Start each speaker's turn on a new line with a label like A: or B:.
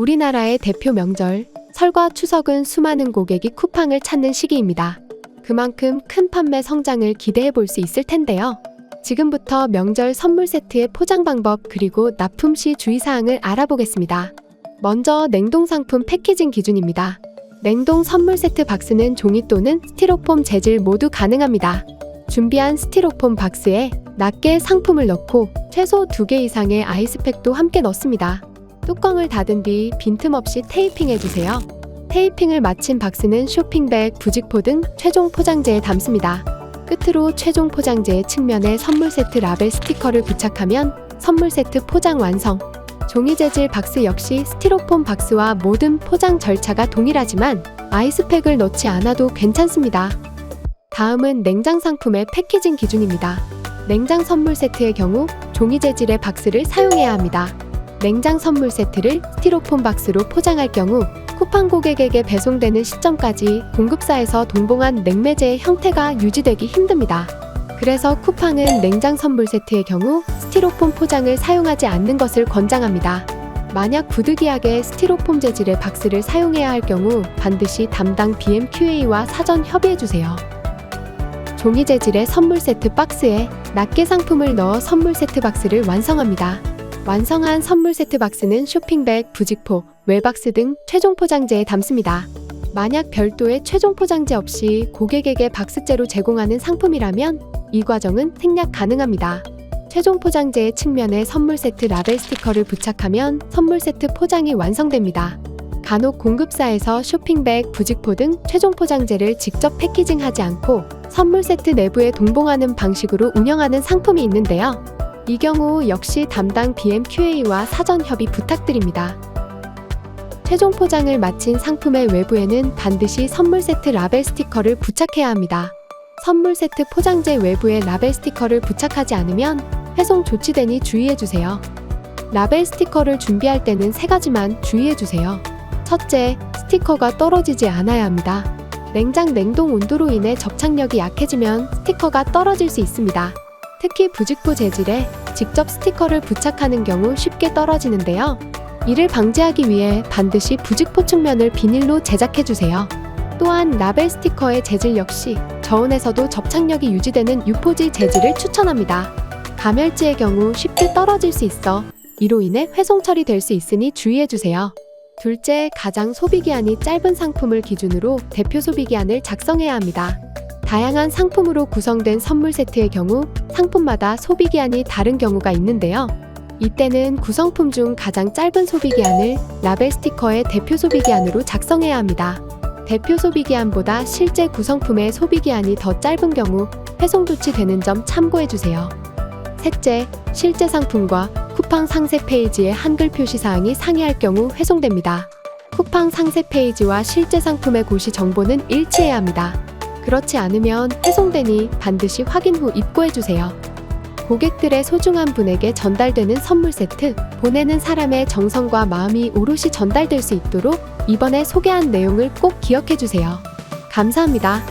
A: 우리나라의 대표 명절, 설과 추석은 수많은 고객이 쿠팡을 찾는 시기입니다. 그만큼 큰 판매 성장을 기대해 볼 수 있을 텐데요. 지금부터 명절 선물 세트의 포장 방법 그리고 납품 시 주의사항을 알아보겠습니다. 먼저 냉동 상품 패키징 기준입니다. 냉동 선물 세트 박스는 종이 또는 스티로폼 재질 모두 가능합니다. 준비한 스티로폼 박스에 낱개 상품을 넣고 최소 2개 이상의 아이스팩도 함께 넣습니다. 뚜껑을 닫은 뒤 빈틈없이 테이핑해주세요. 테이핑을 마친 박스는 쇼핑백, 부직포 등 최종 포장재에 담습니다. 끝으로 최종 포장재의 측면에 선물 세트 라벨 스티커를 부착하면 선물 세트 포장 완성! 종이 재질 박스 역시 스티로폼 박스와 모든 포장 절차가 동일하지만 아이스팩을 넣지 않아도 괜찮습니다. 다음은 냉장 상품의 패키징 기준입니다. 냉장 선물 세트의 경우 종이 재질의 박스를 사용해야 합니다. 냉장 선물 세트를 스티로폼 박스로 포장할 경우 쿠팡 고객에게 배송되는 시점까지 공급사에서 동봉한 냉매제의 형태가 유지되기 힘듭니다. 그래서 쿠팡은 냉장 선물 세트의 경우 스티로폼 포장을 사용하지 않는 것을 권장합니다. 만약 부득이하게 스티로폼 재질의 박스를 사용해야 할 경우 반드시 담당 BMQA와 사전 협의해주세요. 종이 재질의 선물 세트 박스에 낱개 상품을 넣어 선물 세트 박스를 완성합니다. 완성한 선물 세트 박스는 쇼핑백, 부직포, 웰박스 등 최종 포장재에 담습니다. 만약 별도의 최종 포장재 없이 고객에게 박스째로 제공하는 상품이라면 이 과정은 생략 가능합니다. 최종 포장재의 측면에 선물 세트 라벨 스티커를 부착하면 선물 세트 포장이 완성됩니다. 간혹 공급사에서 쇼핑백, 부직포 등 최종 포장재를 직접 패키징하지 않고 선물 세트 내부에 동봉하는 방식으로 운영하는 상품이 있는데요. 이 경우 역시 담당 BMQA와 사전 협의 부탁드립니다. 최종 포장을 마친 상품의 외부에는 반드시 선물 세트 라벨 스티커를 부착해야 합니다. 선물 세트 포장재 외부에 라벨 스티커를 부착하지 않으면 회송 조치되니 주의해주세요. 라벨 스티커를 준비할 때는 3가지만 주의해주세요. 첫째, 스티커가 떨어지지 않아야 합니다. 냉장 냉동 온도로 인해 접착력이 약해지면 스티커가 떨어질 수 있습니다. 특히 부직포 재질에 직접 스티커를 부착하는 경우 쉽게 떨어지는데요. 이를 방지하기 위해 반드시 부직포 측면을 비닐로 제작해주세요. 또한 라벨 스티커의 재질 역시 저온에서도 접착력이 유지되는 유포지 재질을 추천합니다. 가멸지의 경우 쉽게 떨어질 수 있어 이로 인해 회송 처리될 수 있으니 주의해주세요. 둘째, 가장 소비기한이 짧은 상품을 기준으로 대표 소비기한을 작성해야 합니다. 다양한 상품으로 구성된 선물 세트의 경우 상품마다 소비기한이 다른 경우가 있는데요. 이때는 구성품 중 가장 짧은 소비기한을 라벨 스티커의 대표 소비기한으로 작성해야 합니다. 대표 소비기한보다 실제 구성품의 소비기한이 더 짧은 경우 회송 조치되는 점 참고해주세요. 셋째, 실제 상품과 쿠팡 상세 페이지의 한글 표시 사항이 상이할 경우 회송됩니다. 쿠팡 상세 페이지와 실제 상품의 고시 정보는 일치해야 합니다. 그렇지 않으면 회송되니 반드시 확인 후 입고해주세요. 고객들의 소중한 분에게 전달되는 선물 세트, 보내는 사람의 정성과 마음이 오롯이 전달될 수 있도록 이번에 소개한 내용을 꼭 기억해주세요. 감사합니다.